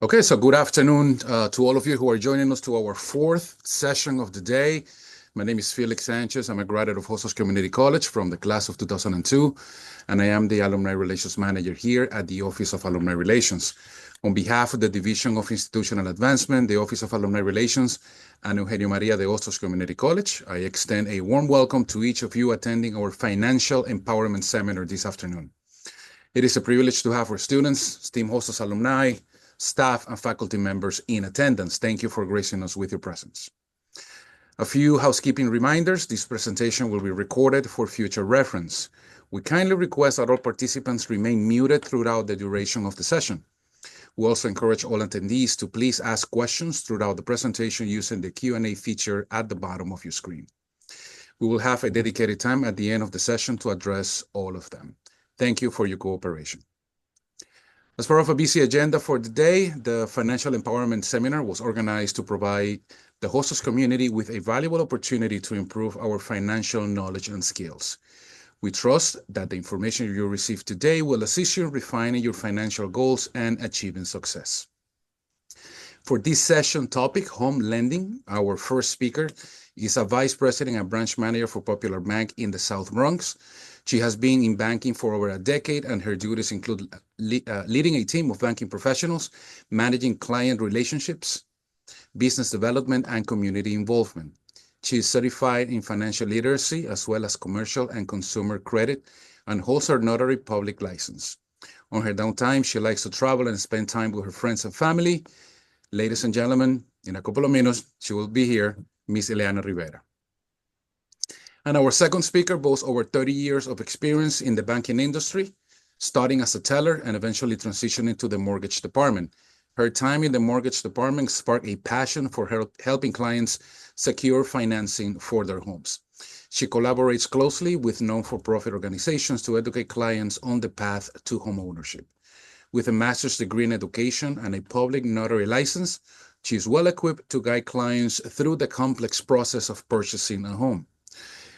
Okay, so good afternoon to all of you who are joining us to our fourth session of the day. My name is Felix Sanchez. I'm a graduate of Hostos Community College from the class of 2002, and I am the Alumni Relations Manager here at the Office of Alumni Relations. On behalf of the Division of Institutional Advancement, the Office of Alumni Relations, and Eugenio Maria de Hostos Community College, I extend a warm welcome to each of you attending our Financial Empowerment Seminar this afternoon. It is a privilege to have our students, STEAM Hostos alumni, staff, and faculty members in attendance. Thank you for gracing us with your presence. A few housekeeping reminders. This presentation will be recorded for future reference. We kindly request that all participants remain muted throughout the duration of the session. We also encourage all attendees to please ask questions throughout the presentation using the Q&A feature at the bottom of your screen. We will have a dedicated time at the end of the session to address all of them. Thank you for your cooperation. As part of a busy agenda for the day, the Financial Empowerment Seminar was organized to provide the Hostos community with a valuable opportunity to improve our financial knowledge and skills. We trust that the information you receive today will assist you in refining your financial goals and achieving success. For this session topic, home lending, our first speaker is a vice president and branch manager for Popular Bank in the South Bronx. She has been in banking for over a decade, and her duties include leading a team of banking professionals, managing client relationships, business development, and community involvement. She is certified in financial literacy as well as commercial and consumer credit and holds her notary public license. On her downtime, she likes to travel and spend time with her friends and family. Ladies and gentlemen, in a couple of minutes, she will be here, Ms. Ileana Rivera. And our second speaker boasts over 30 years of experience in the banking industry, starting as a teller and eventually transitioning to the mortgage department. Her time in the mortgage department sparked a passion for helping clients secure financing for their homes. She collaborates closely with non-for-profit organizations to educate clients on the path to homeownership. With a master's degree in education and a public notary license, she is well equipped to guide clients through the complex process of purchasing a home.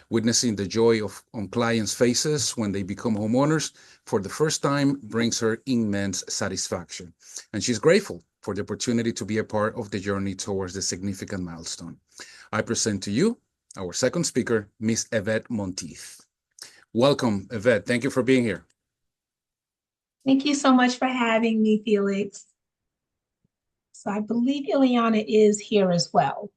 Witnessing the joy on clients' faces when they become homeowners for the first time brings her immense satisfaction. And she's grateful for the opportunity to be a part of the journey towards the significant milestone. I present to you our second speaker, Ms. Evette Monteith. Welcome, Evette. Thank you for being here. Thank you so much for having me, Felix. So I believe Ileana is here as well.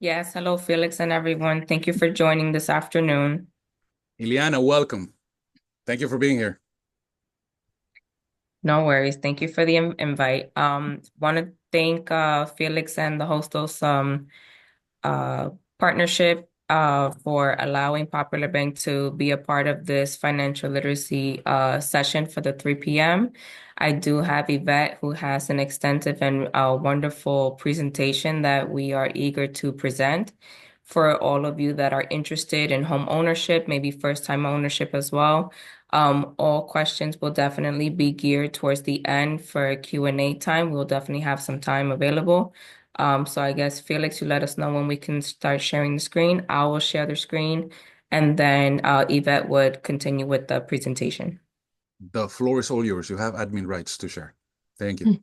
Yes, hello, Felix and everyone. Thank you for joining this afternoon. Ileana, welcome. Thank you for being here. No worries. Thank you for the invite. Want to thank Felix and the Hostos partnership for allowing Popular Bank to be a part of this financial literacy session for the 3 p.m. I do have Evette, who has an extensive and wonderful presentation that we are eager to present for all of you that are interested in home ownership, maybe first-time ownership as well. All questions will definitely be geared towards the end for Q&A time. We'll definitely have some time available. So I guess, Felix, you let us know when we can start sharing the screen. I will share the screen, and then Evette would continue with the presentation. The floor is all yours. You have admin rights to share. Thank you.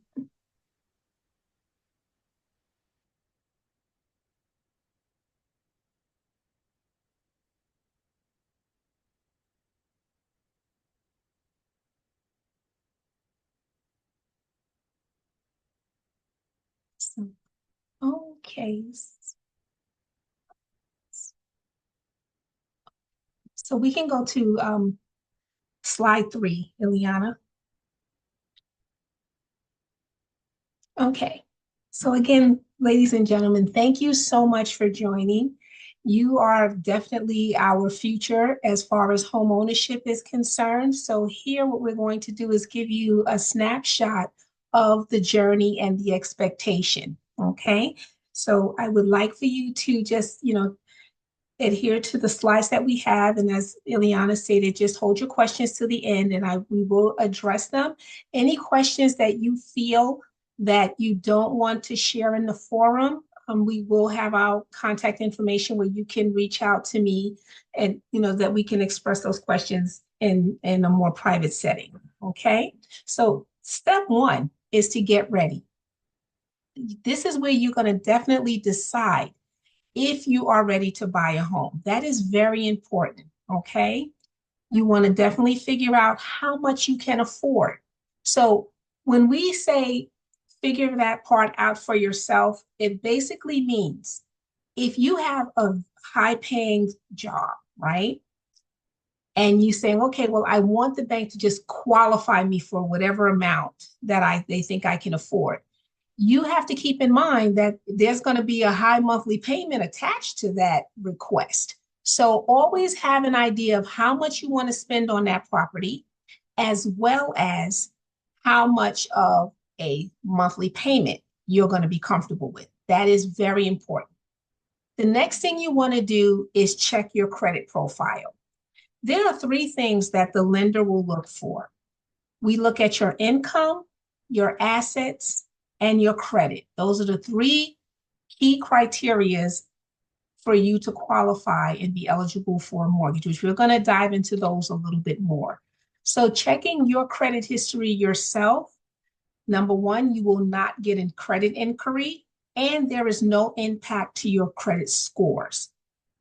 Okay. So we can go to slide 3, Ileana. Okay. So again, ladies and gentlemen, thank you so much for joining. You are definitely our future as far as home ownership is concerned. So here, what we're going to do is give you a snapshot of the journey and the expectation. Okay. So I would like for you to just, adhere to the slides that we have. And as Ileana stated, just hold your questions to the end and we will address them. Any questions that you feel that you don't want to share in the forum, we will have our contact information where you can reach out to me and, that we can express those questions in a more private setting. Okay. So step 1 is to get ready. this is where you're going to definitely decide if you are ready to buy a home. That is very important, okay? You want to definitely figure out how much you can afford. So when we say figure that part out for yourself, it basically means if you have a high paying job, right? And you saying, okay, well, I want the bank to just qualify me for whatever amount that they think I can afford. You have to keep in mind that there's going to be a high monthly payment attached to that request. So always have an idea of how much you want to spend on that property, as well as how much of a monthly payment you're going to be comfortable with. That is very important. The next thing you want to do is check your credit profile. There are three things that the lender will look for. We look at your income, your assets, and your credit. Those are the three key criteria for you to qualify and be eligible for a mortgage, which we're going to dive into those a little bit more. So checking your credit history yourself, number one, you will not get a credit inquiry, and there is no impact to your credit scores.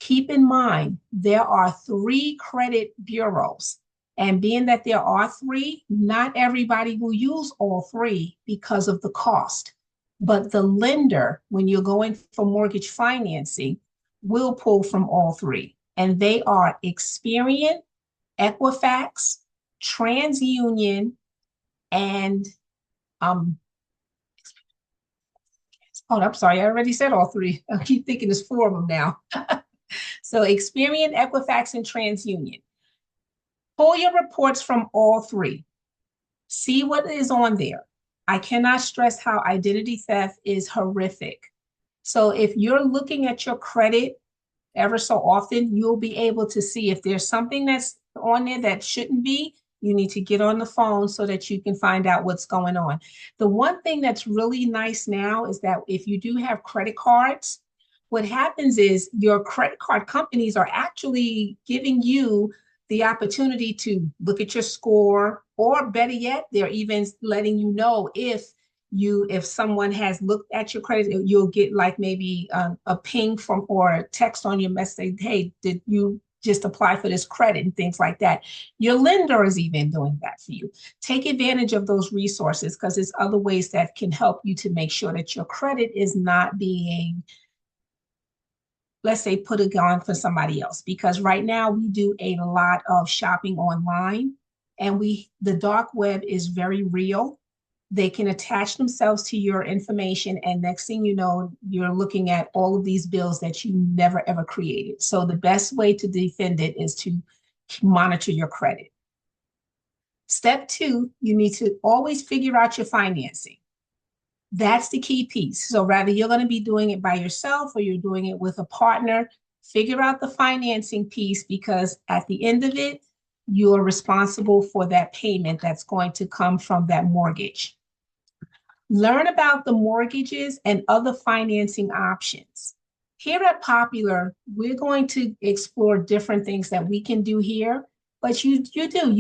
Keep in mind, there are 3 credit bureaus. And being that there are 3, not everybody will use all 3 because of the cost. But the lender, when you're going for mortgage financing, will pull from all 3. And they are Experian, Equifax, TransUnion, and oh, I'm sorry, I already said all 3. I keep thinking there's 4 of them now. So Experian, Equifax, and TransUnion. Pull your reports from all 3. See what is on there. I cannot stress how identity theft is horrific. So if you're looking at your credit ever so often, you'll be able to see if there's something that's on there that shouldn't be. You need to get on the phone so that you can find out what's going on. The one thing that's really nice now is that if you do have credit cards, what happens is your credit card companies are actually giving you the opportunity to look at your score, or better yet, they're even letting you know if someone has looked at your credit, you'll get like maybe a ping from or a text on your message, hey, did you just apply for this credit, and things like that. Your lender is even doing that for you. Take advantage of those resources, because there's other ways that can help you to make sure that your credit is not being, let's say, put it on for somebody else. Because right now we do a lot of shopping online, and the dark web is very real. They can attach themselves to your information, and next thing you know, you're looking at all of these bills that you never ever created. So the best way to defend it is to monitor your credit. Step 2, you need to always figure out your financing. That's the key piece. So rather you're going to be doing it by yourself or you're doing it with a partner, figure out the financing piece, because at the end of it, you are responsible for that payment that's going to come from that mortgage. Learn about the mortgages and other financing options. Here at Popular, we're going to explore different things that we can do here, but you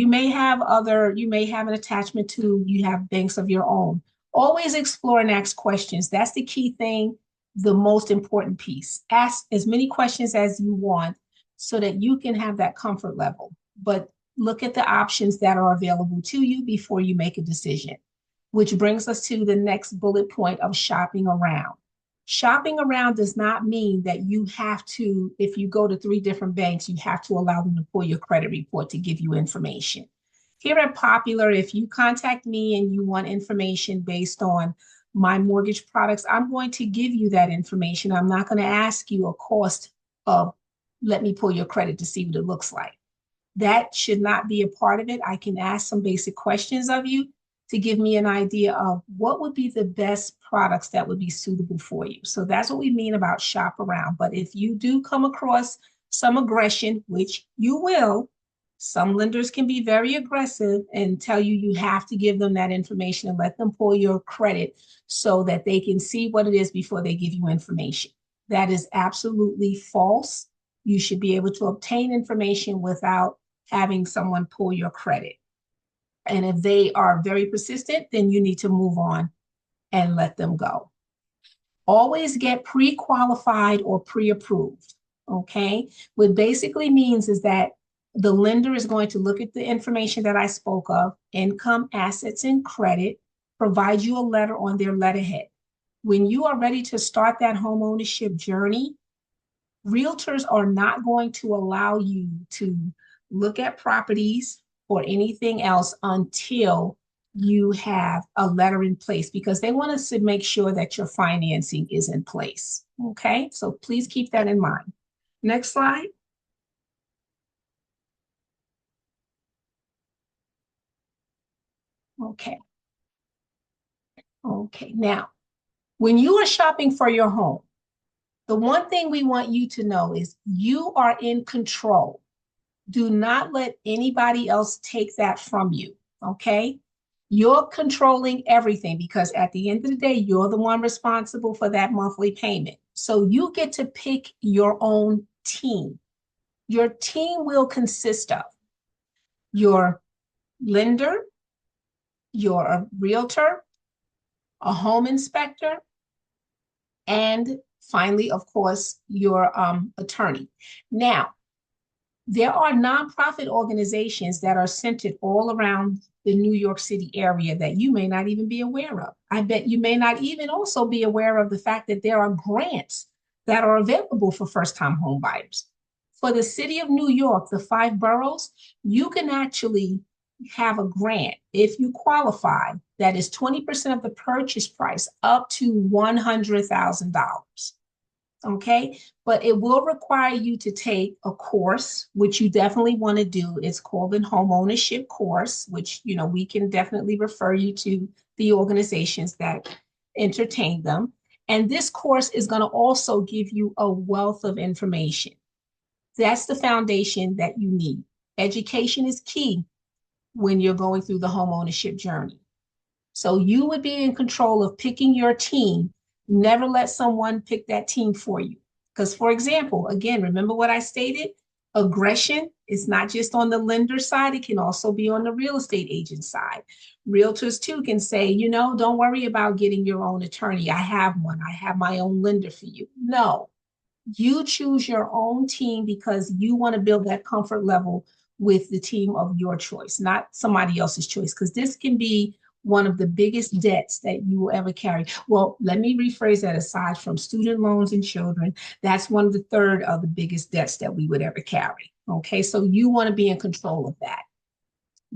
may have an attachment to, you have banks of your own. Always explore and ask questions. That's the key thing, the most important piece. Ask as many questions as you want so that you can have that comfort level. But look at the options that are available to you before you make a decision, which brings us to the next bullet point of shopping around. Shopping around does not mean that you have to, if you go to 3 different banks, you have to allow them to pull your credit report to give you information. Here at Popular, if you contact me and you want information based on my mortgage products, I'm going to give you that information. I'm not going to ask you a cost of, let me pull your credit to see what it looks like. That should not be a part of it. I can ask some basic questions of you to give me an idea of what would be the best products that would be suitable for you. So that's what we mean about shop around. But if you do come across some aggression, which you will, some lenders can be very aggressive and tell you you have to give them that information and let them pull your credit so that they can see what it is before they give you information. That is absolutely false. You should be able to obtain information without having someone pull your credit. And if they are very persistent, then you need to move on and let them go. always get pre-qualified or pre-approved, okay? What basically means is that the lender is going to look at the information that I spoke of, income, assets, and credit, provide you a letter on their letterhead. When you are ready to start that home ownership journey, realtors are not going to allow you to look at properties or anything else until you have a letter in place, because they want us to make sure that your financing is in place. Okay, so please keep that in mind. Next slide. Okay. Okay, now, when you are shopping for your home, the one thing we want you to know is you are in control. Do not let anybody else take that from you, okay? You're controlling everything, because at the end of the day, you're the one responsible for that monthly payment. So you get to pick your own team. Your team will consist of your lender, your realtor, a home inspector, and finally, of course, your attorney. Now, there are nonprofit organizations that are centered all around the New York City area that you may not even be aware of. I bet you may not even also be aware of the fact that there are grants that are available for first-time home buyers. For the city of New York, the 5 boroughs, you can actually have a grant if you qualify that is 20% of the purchase price up to $100,000. Okay, but it will require you to take a course, which you definitely want to do. It's called a home ownership course, which, you know, we can definitely refer you to the organizations that entertain them. And this course is going to also give you a wealth of information. That's the foundation that you need. Education is key when you're going through the home ownership journey. So you would be in control of picking your team. Never let someone pick that team for you. Because, for example, again, remember what I stated? Aggression is not just on the lender side, it can also be on the real estate agent side. Realtors, too, can say, you know, don't worry about getting your own attorney. I have one. I have my own lender for you. No, you choose your own team because you want to build that comfort level with the team of your choice, not somebody else's choice, because this can be one of the biggest debts that you will ever carry. Well, let me rephrase that. Aside from student loans and children, that's one of the third of the biggest debts that we would ever carry. Okay, so you want to be in control of that.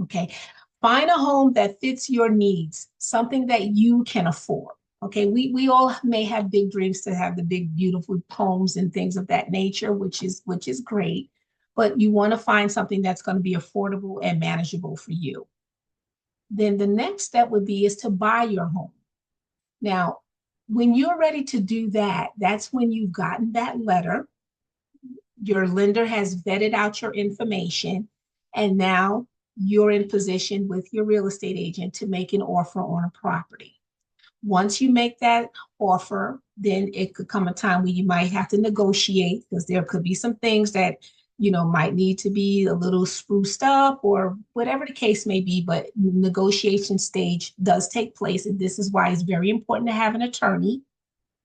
Okay, find a home that fits your needs, something that you can afford. Okay, we all may have big dreams to have the big, beautiful homes and things of that nature, which is great, but you want to find something that's going to be affordable and manageable for you. Then the next step would be is to buy your home. Now, when you're ready to do that, that's when you've gotten that letter, your lender has vetted out your information, and now you're in position with your real estate agent to make an offer on a property. Once you make that offer, then it could come a time where you might have to negotiate, because there could be some things that, you know, might need to be a little spruced up or whatever the case may be, but the negotiation stage does take place. And this is why it's very important to have an attorney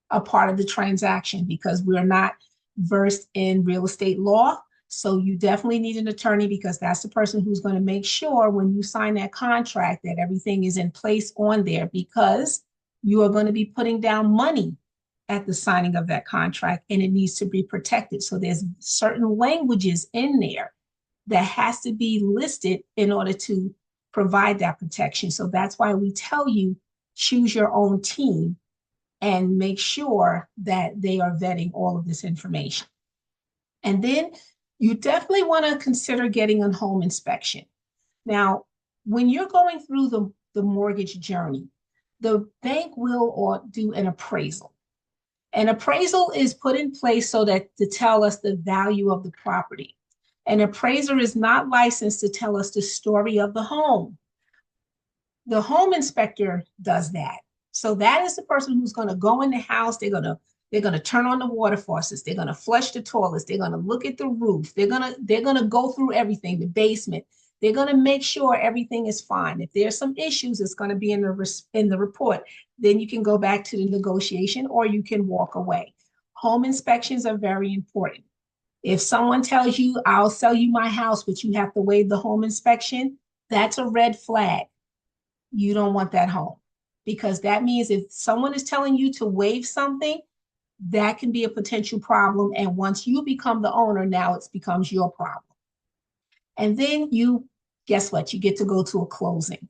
a part of the transaction, because we're not versed in real estate law. So you definitely need an attorney, because that's the person who's going to make sure when you sign that contract that everything is in place on there, because you are going to be putting down money at the signing of that contract, and it needs to be protected. So there's certain languages in there that has to be listed in order to provide that protection. So that's why we tell you, choose your own team and make sure that they are vetting all of this information. And then you definitely want to consider getting a home inspection. Now, when you're going through the mortgage journey, the bank will do an appraisal. An appraisal is put in place so that to tell us the value of the property. An appraiser is not licensed to tell us the story of the home. The home inspector does that. So that is the person who's going to go in the house. They're going to turn on the water faucets. They're going to flush the toilets. They're going to look at the roof. They're going to go through everything, the basement. They're going to make sure everything is fine. If there's some issues, it's going to be in the report. Then you can go back to the negotiation or you can walk away. Home inspections are very important. If someone tells you, I'll sell you my house, but you have to waive the home inspection, that's a red flag. You don't want that home, because that means if someone is telling you to waive something, that can be a potential problem. And once you become the owner, now it becomes your problem. And then guess what? You get to go to a closing.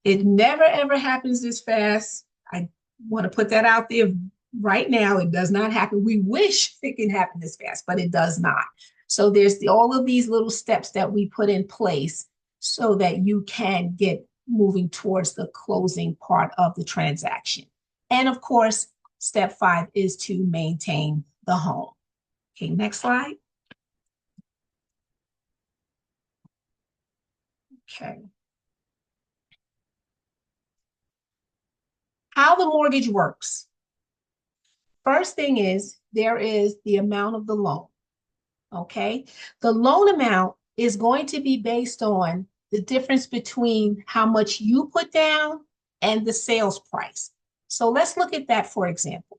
It never, ever happens this fast. I want to put that out there right now. It does not happen. We wish it can happen this fast, but it does not. So there's all of these little steps that we put in place so that you can get moving towards the closing part of the transaction. And of course, step 5 is to maintain the home. Okay, next slide. Okay. How the mortgage works. First thing is there is the amount of the loan. Okay. The loan amount is going to be based on the difference between how much you put down and the sales price. So let's look at that, for example.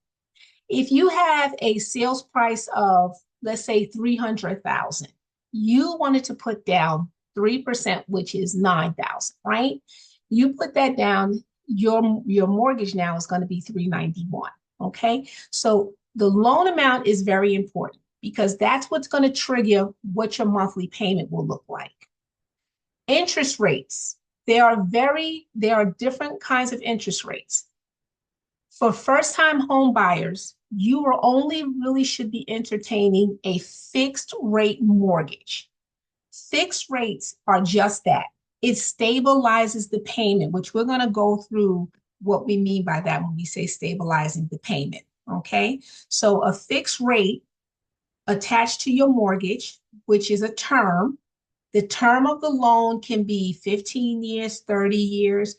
If you have a sales price of, let's say, 300,000, you wanted to put down 3%, which is 9,000, right? You put that down, your mortgage now is going to be 391. Okay. So the loan amount is very important because that's what's going to trigger what your monthly payment will look like. Interest rates. There are different kinds of interest rates. For first-time home buyers, you are only really should be entertaining a fixed rate mortgage. Fixed rates are just that. It stabilizes the payment, which we're going to go through what we mean by that when we say stabilizing the payment. Okay. So a fixed rate attached to your mortgage, which is a term. The term of the loan can be 15 years, 30 years.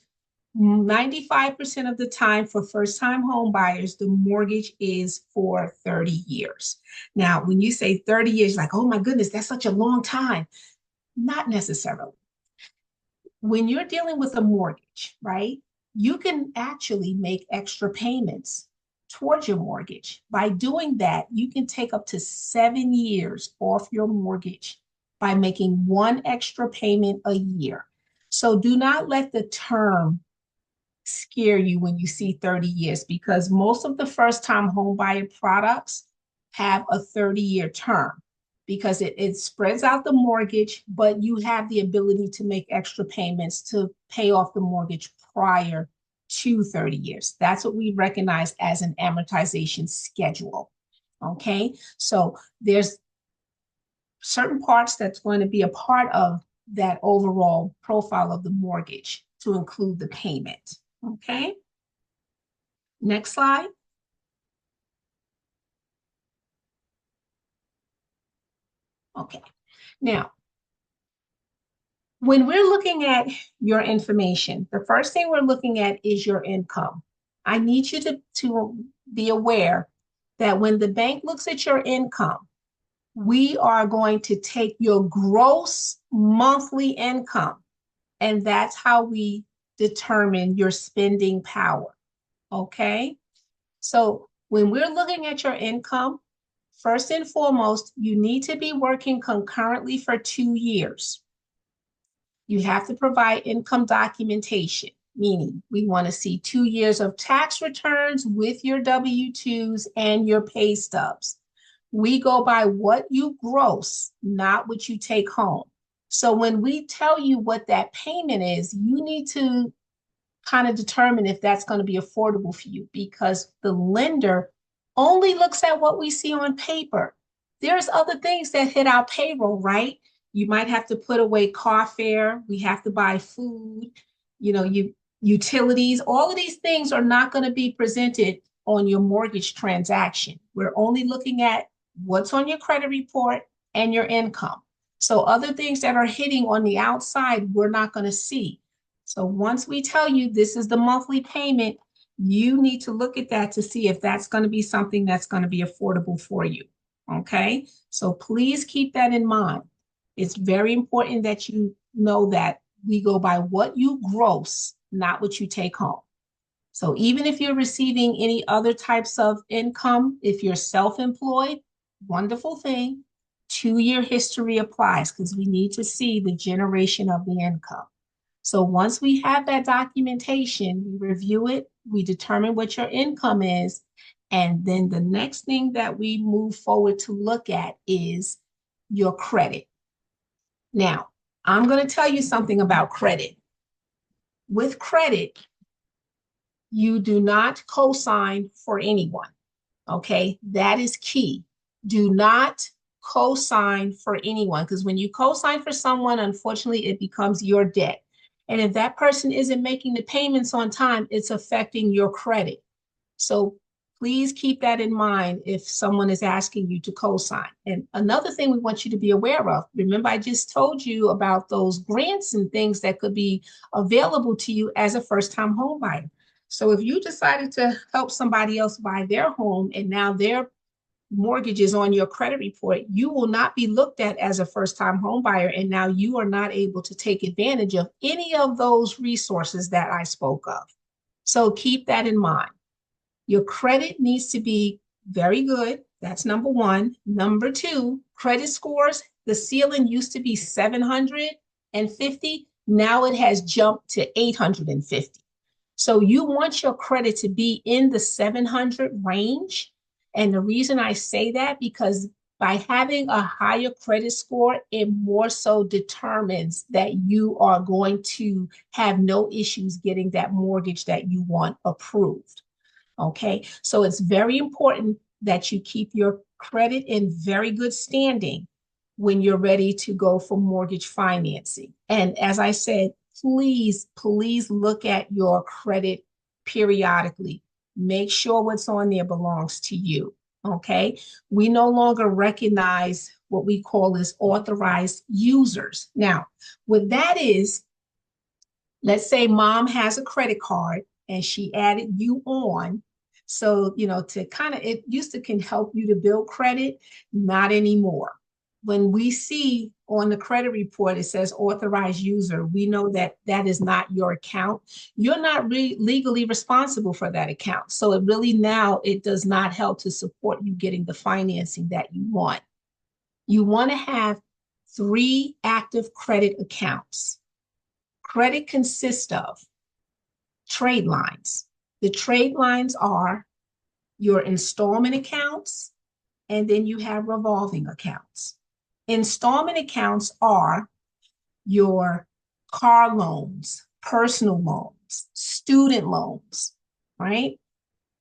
95% of the time for first-time home buyers, the mortgage is for 30 years. Now, when you say 30 years, like, oh my goodness, that's such a long time. Not necessarily. When you're dealing with a mortgage, right, you can actually make extra payments towards your mortgage. By doing that, you can take up to 7 years off your mortgage by making one extra payment a year. So do not let the term scare you when you see 30 years, because most of the first-time home buyer products have a 30-year term because it spreads out the mortgage, but you have the ability to make extra payments to pay off the mortgage prior to 30 years. That's what we recognize as an amortization schedule. Okay, so there's certain parts that's going to be a part of that overall profile of the mortgage to include the payment. Okay, next slide. Okay, now, when we're looking at your information, the first thing we're looking at is your income. I need you to be aware that when the bank looks at your income, we are going to take your gross monthly income, and that's how we determine your spending power. Okay, so when we're looking at your income, first and foremost, you need to be working concurrently for 2 years. You have to provide income documentation, meaning we want to see 2 years of tax returns with your W-2s and your pay stubs. We go by what you gross, not what you take home. So when we tell you what that payment is, you need to kind of determine if that's going to be affordable for you, because the lender only looks at what we see on paper. There's other things that hit our payroll, right? You might have to put away car fare. We have to buy food, utilities. All of these things are not going to be presented on your mortgage transaction. We're only looking at what's on your credit report and your income. So other things that are hitting on the outside, we're not going to see. So once we tell you this is the monthly payment, you need to look at that to see if that's going to be something that's going to be affordable for you. Okay, so please keep that in mind. It's very important that you know that we go by what you gross, not what you take home. So even if you're receiving any other types of income, if you're self-employed, wonderful thing, 2-year history applies because we need to see the generation of the income. So once we have that documentation, we review it, we determine what your income is, and then the next thing that we move forward to look at is your credit. Now, I'm going to tell you something about credit. With credit, you do not co-sign for anyone, okay? That is key. Do not co-sign for anyone, because when you co-sign for someone, unfortunately, it becomes your debt. And if that person isn't making the payments on time, it's affecting your credit. So please keep that in mind if someone is asking you to co-sign. And another thing we want you to be aware of, remember I just told you about those grants and things that could be available to you as a first-time home buyer. So if you decided to help somebody else buy their home and now their mortgage is on your credit report, you will not be looked at as a first-time home buyer, and now you are not able to take advantage of any of those resources that I spoke of. So keep that in mind. Your credit needs to be very good. That's number one. Number two, credit scores. The ceiling used to be 750. Now it has jumped to 850. So you want your credit to be in the 700 range. And the reason I say that, because by having a higher credit score, it more so determines that you are going to have no issues getting that mortgage that you want approved. Okay, so it's very important that you keep your credit in very good standing when you're ready to go for mortgage financing. And as I said, please look at your credit periodically. Make sure what's on there belongs to you. Okay, we no longer recognize what we call as authorized users. Now, what that is, let's say mom has a credit card and she added you on. So, to kind of, it used to can help you to build credit, not anymore. When we see on the credit report, it says authorized user, we know that that is not your account. You're not legally responsible for that account. So it really now, it does not help to support you getting the financing that you want. You want to have 3 active credit accounts. Credit consists of trade lines. The trade lines are your installment accounts, and then you have revolving accounts. Installment accounts are your car loans, personal loans, student loans, right?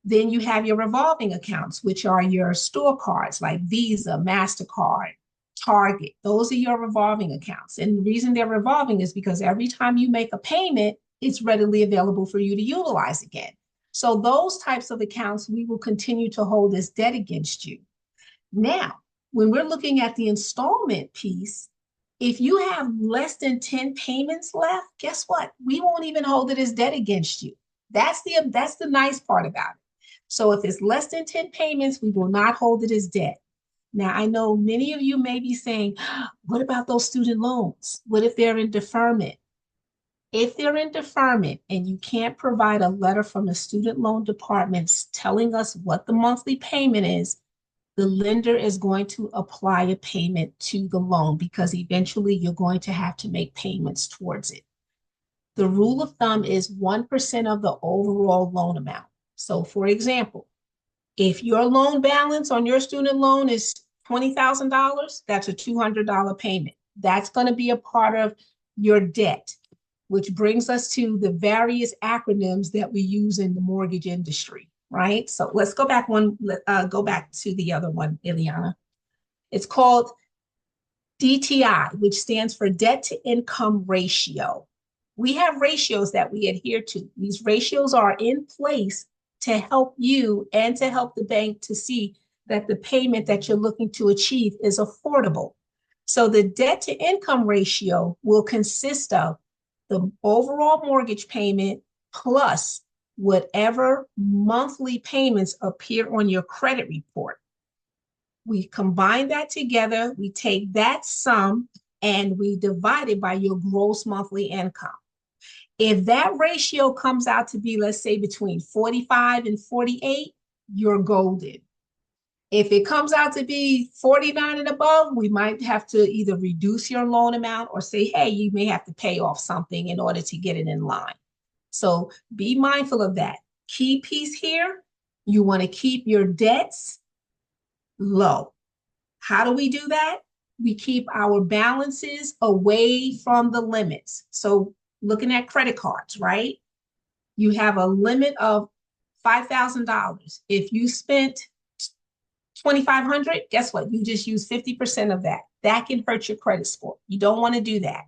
Then you have your revolving accounts, which are your store cards like Visa, MasterCard, Target. Those are your revolving accounts. And the reason they're revolving is because every time you make a payment, it's readily available for you to utilize again. So those types of accounts, we will continue to hold as debt against you. Now, when we're looking at the installment piece, if you have less than 10 payments left, guess what? We won't even hold it as debt against you. That's the nice part about it. So if it's less than 10 payments, we will not hold it as debt. Now, I know many of you may be saying, what about those student loans? What if they're in deferment? If they're in deferment and you can't provide a letter from the student loan department telling us what the monthly payment is, the lender is going to apply a payment to the loan because eventually you're going to have to make payments towards it. The rule of thumb is 1% of the overall loan amount. So for example, if your loan balance on your student loan is $20,000, that's a $200 payment. That's going to be a part of your debt, which brings us to the various acronyms that we use in the mortgage industry, right? So let's go back to the other one, Ileana. It's called DTI, which stands for debt to income ratio. We have ratios that we adhere to. These ratios are in place to help you and to help the bank to see that the payment that you're looking to achieve is affordable. So the debt to income ratio will consist of the overall mortgage payment plus whatever monthly payments appear on your credit report. We combine that together, we take that sum, and we divide it by your gross monthly income. If that ratio comes out to be, let's say, between 45 and 48, you're golden. If it comes out to be 49 and above, we might have to either reduce your loan amount or say, hey, you may have to pay off something in order to get it in line. So be mindful of that. Key piece here, you want to keep your debts low. How do we do that? We keep our balances away from the limits. So looking at credit cards, right? You have a limit of $5,000. If you spent $2,500, guess what? You just use 50% of that. That can hurt your credit score. You don't want to do that.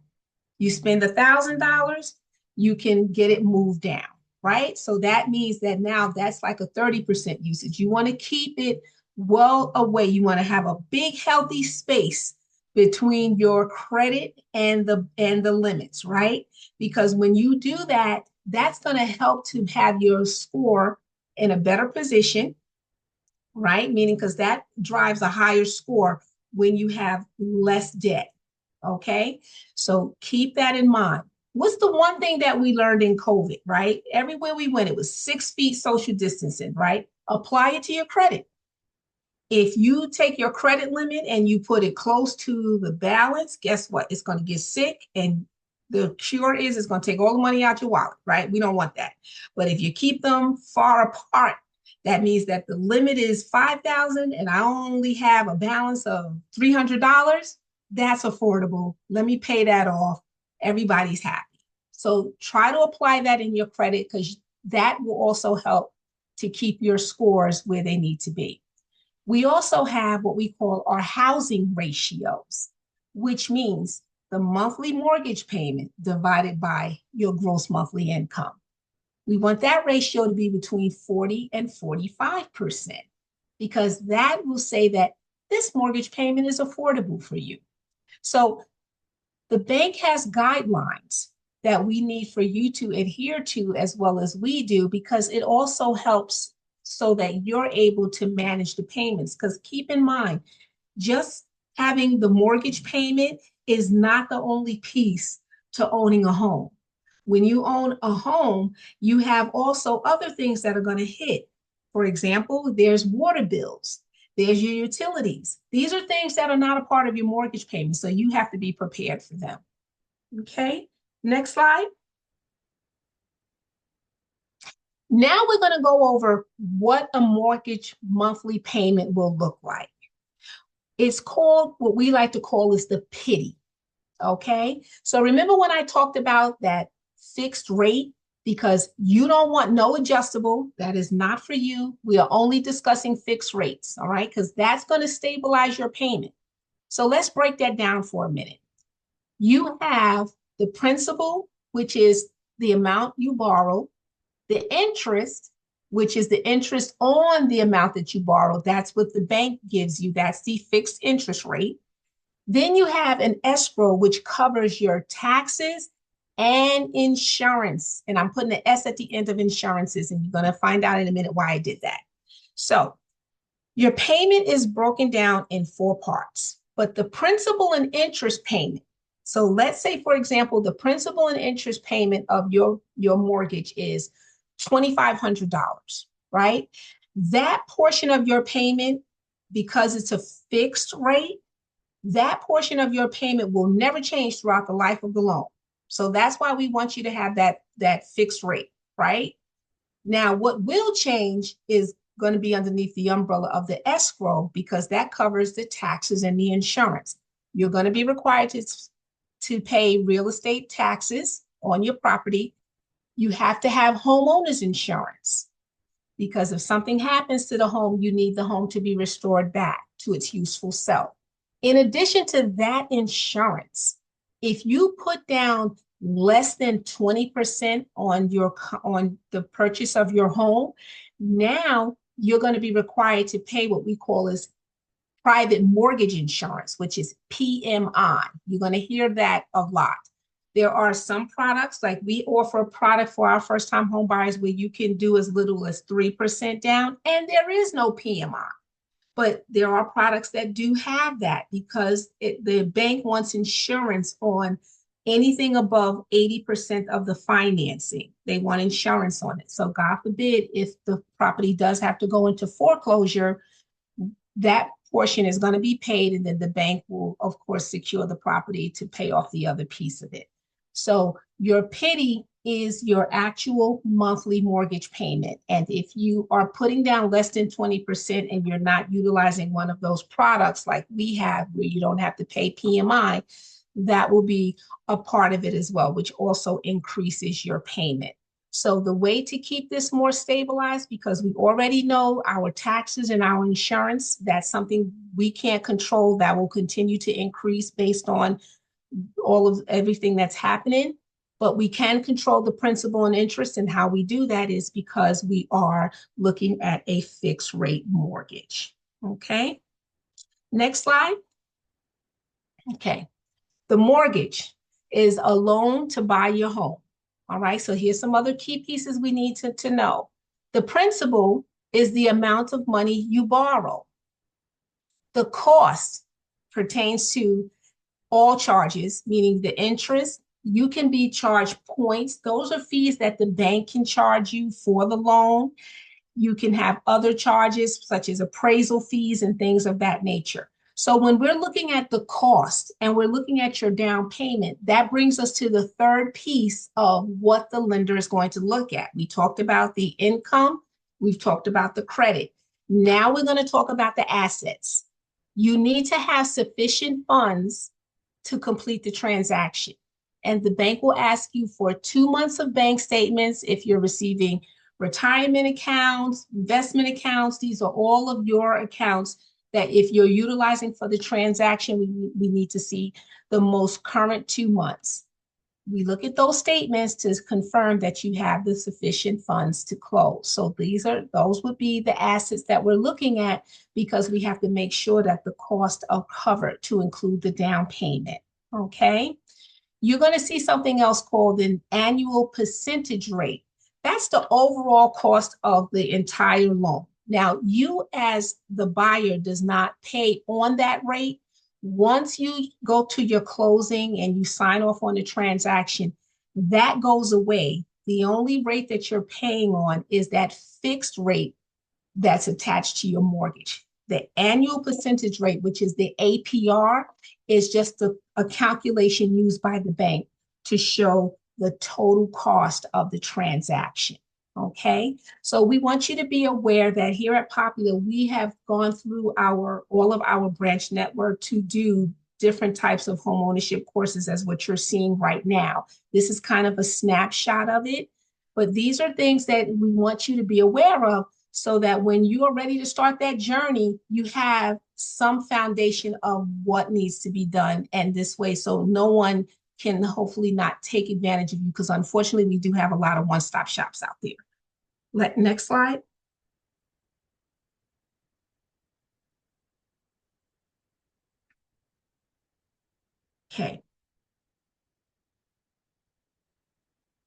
You spend $1,000, you can get it moved down, right? So that means that now that's like a 30% usage. You want to keep it well away. You want to have a big, healthy space between your credit and the limits, right? Because when you do that, that's going to help to have your score in a better position, right? Meaning because that drives a higher score when you have less debt, okay? So keep that in mind. What's the one thing that we learned in COVID, right? Everywhere we went, it was 6 feet social distancing, right? Apply it to your credit. If you take your credit limit and you put it close to the balance, guess what? It's going to get sick, and the cure is it's going to take all the money out your wallet, right? We don't want that. But if you keep them far apart, that means that the limit is $5,000 and I only have a balance of $300. That's affordable. Let me pay that off. Everybody's happy. So try to apply that in your credit, because that will also help to keep your scores where they need to be. We also have what we call our housing ratios, which means the monthly mortgage payment divided by your gross monthly income. We want that ratio to be between 40 and 45%, because that will say that this mortgage payment is affordable for you. So the bank has guidelines that we need for you to adhere to as well as we do, because it also helps so that you're able to manage the payments. Because keep in mind, just having the mortgage payment is not the only piece to owning a home. When you own a home, you have also other things that are going to hit. For example, there's water bills, there's your utilities. These are things that are not a part of your mortgage payment, so you have to be prepared for them. Okay, next slide. Now we're going to go over what a mortgage monthly payment will look like. It's called, what we like to call is the PITI. Okay, so remember when I talked about that fixed rate? Because you don't want no adjustable. That is not for you. We are only discussing fixed rates, all right? Because that's going to stabilize your payment. So let's break that down for a minute. You have the principal, which is the amount you borrow, the interest, which is the interest on the amount that you borrow. That's what the bank gives you. That's the fixed interest rate. Then you have an escrow, which covers your taxes and insurance. And I'm putting the S at the end of insurances, and you're going to find out in a minute why I did that. So your payment is broken down in 4 parts, but the principal and interest payment. So let's say, for example, the principal and interest payment of your mortgage is $2,500, right? That portion of your payment, because it's a fixed rate, that portion of your payment will never change throughout the life of the loan. So that's why we want you to have that fixed rate, right? Now, what will change is going to be underneath the umbrella of the escrow, because that covers the taxes and the insurance. You're going to be required to pay real estate taxes on your property. You have to have homeowners insurance, because if something happens to the home, you need the home to be restored back to its useful self. In addition to that insurance, if you put down less than 20% on the purchase of your home, now you're going to be required to pay what we call as private mortgage insurance, which is PMI. You're going to hear that a lot. There are some products, like we offer a product for our first-time home buyers where you can do as little as 3% down, and there is no PMI. But there are products that do have that because the bank wants insurance on anything above 80% of the financing. They want insurance on it. So God forbid, if the property does have to go into foreclosure, that portion is going to be paid, and then the bank will, of course, secure the property to pay off the other piece of it. So your pity is your actual monthly mortgage payment. And if you are putting down less than 20% and you're not utilizing one of those products like we have, where you don't have to pay PMI, that will be a part of it as well, which also increases your payment. So the way to keep this more stabilized, because we already know our taxes and our insurance, that's something we can't control, that will continue to increase based on all of everything that's happening. But we can control the principal and interest, and how we do that is because we are looking at a fixed rate mortgage. Okay. Next slide. Okay. The mortgage is a loan to buy your home. All right, so here's some other key pieces we need to know. The principal is the amount of money you borrow. The cost pertains to all charges, meaning the interest. You can be charged points. Those are fees that the bank can charge you for the loan. You can have other charges such as appraisal fees and things of that nature. So when we're looking at the cost and we're looking at your down payment, that brings us to the third piece of what the lender is going to look at. We talked about the income. We've talked about the credit. Now we're going to talk about the assets. You need to have sufficient funds to complete the transaction. And the bank will ask you for 2 months of bank statements if you're receiving retirement accounts, investment accounts. These are all of your accounts that if you're utilizing for the transaction, we need to see the most current 2 months. We look at those statements to confirm that you have the sufficient funds to close. So those would be the assets that we're looking at, because we have to make sure that the costs are covered to include the down payment. Okay. You're going to see something else called an annual percentage rate. That's the overall cost of the entire loan. Now, you as the buyer does not pay on that rate. Once you go to your closing and you sign off on the transaction, that goes away. The only rate that you're paying on is that fixed rate that's attached to your mortgage. The annual percentage rate, which is the APR, is just a calculation used by the bank to show the total cost of the transaction. Okay, so we want you to be aware that here at Popular, we have gone through all of our branch network to do different types of homeownership courses, as what you're seeing right now. This is kind of a snapshot of it, but these are things that we want you to be aware of, so that when you are ready to start that journey, you have some foundation of what needs to be done. And this way, so no one can hopefully not take advantage of you, because unfortunately, we do have a lot of one-stop shops out there. Next slide. Okay.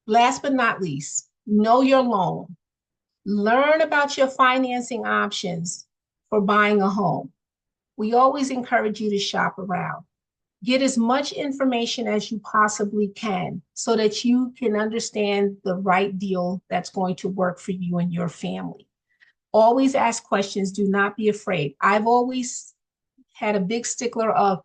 Last but not least, know your loan. Learn about your financing options for buying a home. We always encourage you to shop around. Get as much information as you possibly can so that you can understand the right deal that's going to work for you and your family. Always ask questions. Do not be afraid. I've always had a big stickler of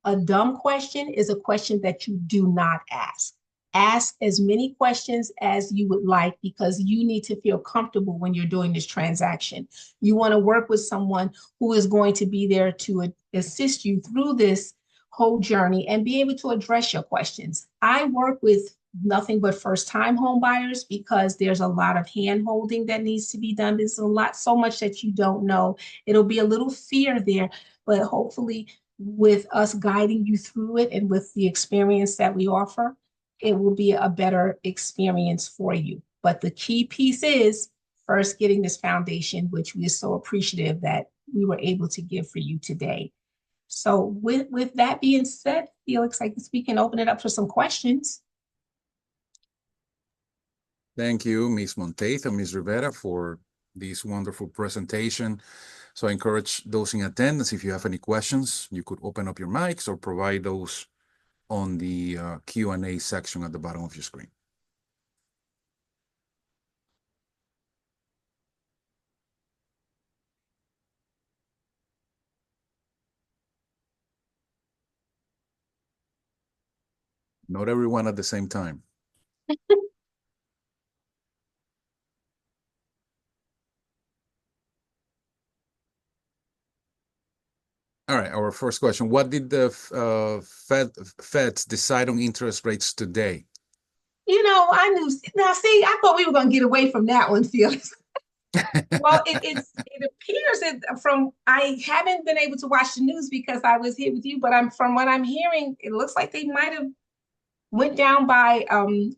a dumb question is a question that you do not ask. Ask as many questions as you would like, because you need to feel comfortable when you're doing this transaction. You want to work with someone who is going to be there to assist you through this whole journey and be able to address your questions. I work with nothing but first-time home buyers, because there's a lot of hand-holding that needs to be done. There's so much that you don't know. It'll be a little fear there, but hopefully with us guiding you through it and with the experience that we offer, it will be a better experience for you. But the key piece is first getting this foundation, which we are so appreciative that we were able to give for you today. So with that being said, Felix, I guess we can open it up for some questions. Thank you, Ms. Monteith and Ms. Rivera, for this wonderful presentation. So I encourage those in attendance, if you have any questions, you could open up your mics or provide those on the Q&A section at the bottom of your screen. Not everyone at the same time. All right, our first question. What did the Fed decide on interest rates today? I knew. Now, see, I thought we were going to get away from that one, Felix. Well, it appears that I haven't been able to watch the news because I was here with you, but from what I'm hearing, it looks like they might have went down by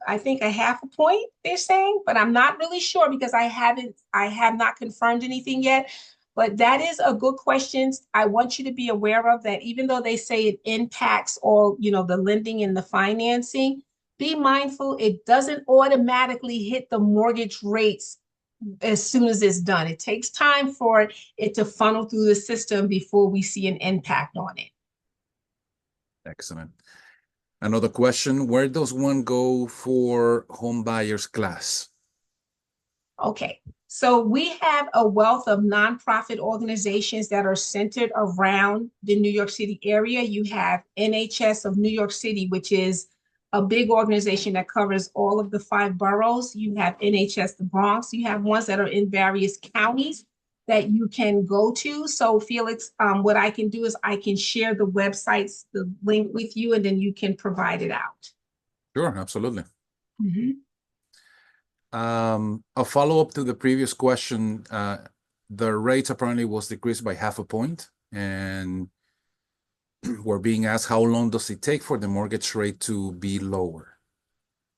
I think a half a point, they're saying, but I'm not really sure because I have not confirmed anything yet. But that is a good question. I want you to be aware of that, even though they say it impacts all, the lending and the financing, be mindful it doesn't automatically hit the mortgage rates as soon as it's done. It takes time for it to funnel through the system before we see an impact on it. Excellent. Another question, where does one go for home buyers class? Okay, so we have a wealth of nonprofit organizations that are centered around the New York City area. You have NHS of New York City, which is a big organization that covers all of the 5 boroughs. You have NHS the Bronx. You have ones that are in various counties that you can go to. So Felix, what I can do is I can share the websites, the link with you, and then you can provide it out. Sure, absolutely. Mm-hmm. A follow-up to the previous question, the rates apparently was decreased by half a point, and we're being asked how long does it take for the mortgage rate to be lower?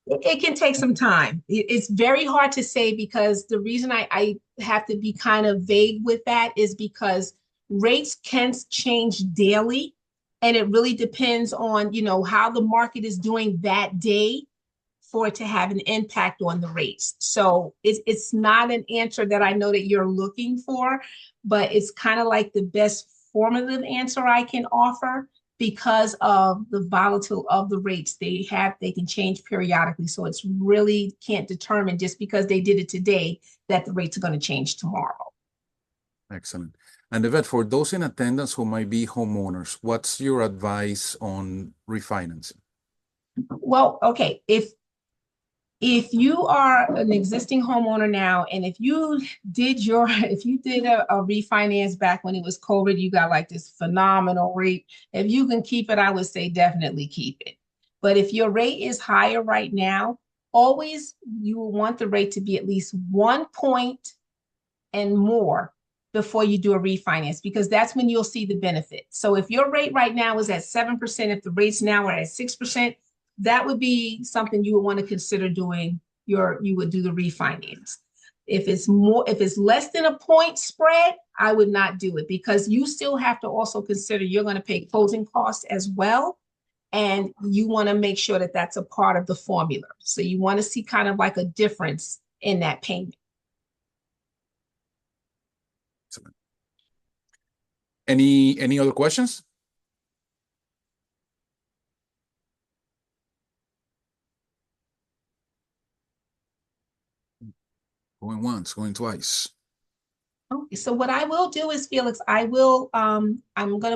It can take some time. It's very hard to say because the reason I have to be kind of vague with that is because rates can change daily, and it really depends on, how the market is doing that day for it to have an impact on the rates. So it's not an answer that I know that you're looking for, but it's kind of like the best formative answer I can offer because of the volatile of the rates they can change periodically. So it's really can't determine just because they did it today that the rates are going to change tomorrow. Excellent. And Evette, for those in attendance who might be homeowners, what's your advice on refinancing? Well, okay, if you are an existing homeowner now, and if you did a refinance back when it was COVID, you got like this phenomenal rate. If you can keep it, I would say definitely keep it. But if your rate is higher right now, always you will want the rate to be at least 1 point and more before you do a refinance, because that's when you'll see the benefit. So if your rate right now is at 7%, if the rates now are at 6%, that would be something you would want to consider doing. You would do the refinance. If it's less than a point spread, I would not do it, because you still have to also consider you're going to pay closing costs as well. And you want to make sure that that's a part of the formula. So you want to see kind of like a difference in that payment. Any other questions? Going once, going twice. Okay, so what I will do is, Felix, I'm going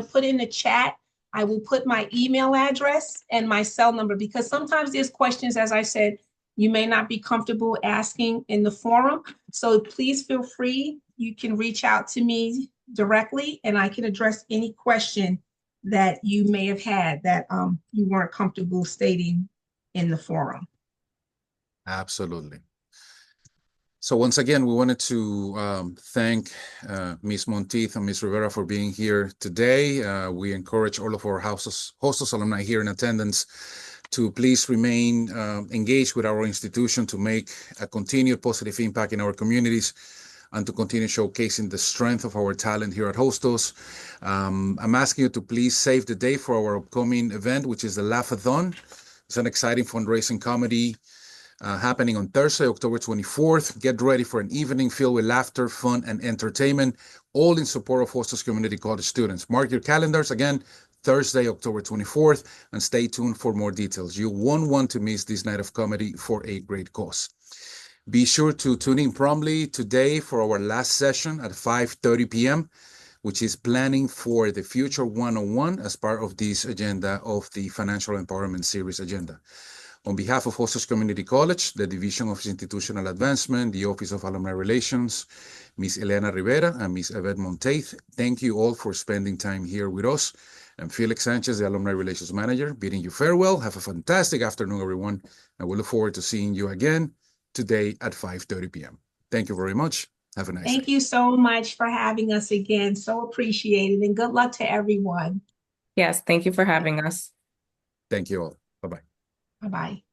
to put in the chat, I will put my email address and my cell number, because sometimes there's questions, as I said, you may not be comfortable asking in the forum. So please feel free. You can reach out to me directly and I can address any question that you may have had that you weren't comfortable stating in the forum. Absolutely. So once again, we wanted to thank Ms. Monteith and Ms. Rivera for being here today. We encourage all of our Hostos alumni here in attendance to please remain engaged with our institution to make a continued positive impact in our communities and to continue showcasing the strength of our talent here at Hostos. I'm asking you to please save the day for our upcoming event, which is the Laugh-a-thon. It's an exciting fundraising comedy happening on Thursday, October 24th. Get ready for an evening filled with laughter, fun, and entertainment, all in support of Hostos Community College students. Mark your calendars again, Thursday, October 24th, and stay tuned for more details. You won't want to miss this night of comedy for a great cause. Be sure to tune in promptly today for our last session at 5:30 p.m., which is planning for the future 101 as part of this agenda of the Financial Empowerment Series agenda. On behalf of Hostos Community College, the Division of Institutional Advancement, the Office of Alumni Relations, Ms. Ileana Rivera and Ms. Evette Monteith, thank you all for spending time here with us. I'm Felix Sanchez, the Alumni Relations Manager, bidding you farewell. Have a fantastic afternoon, everyone, and we look forward to seeing you again today at 5:30 p.m. Thank you very much. Have a nice day. Thank you so much for having us again. So appreciated, and good luck to everyone. Yes, thank you for having us. Thank you all. Bye-bye. Bye-bye.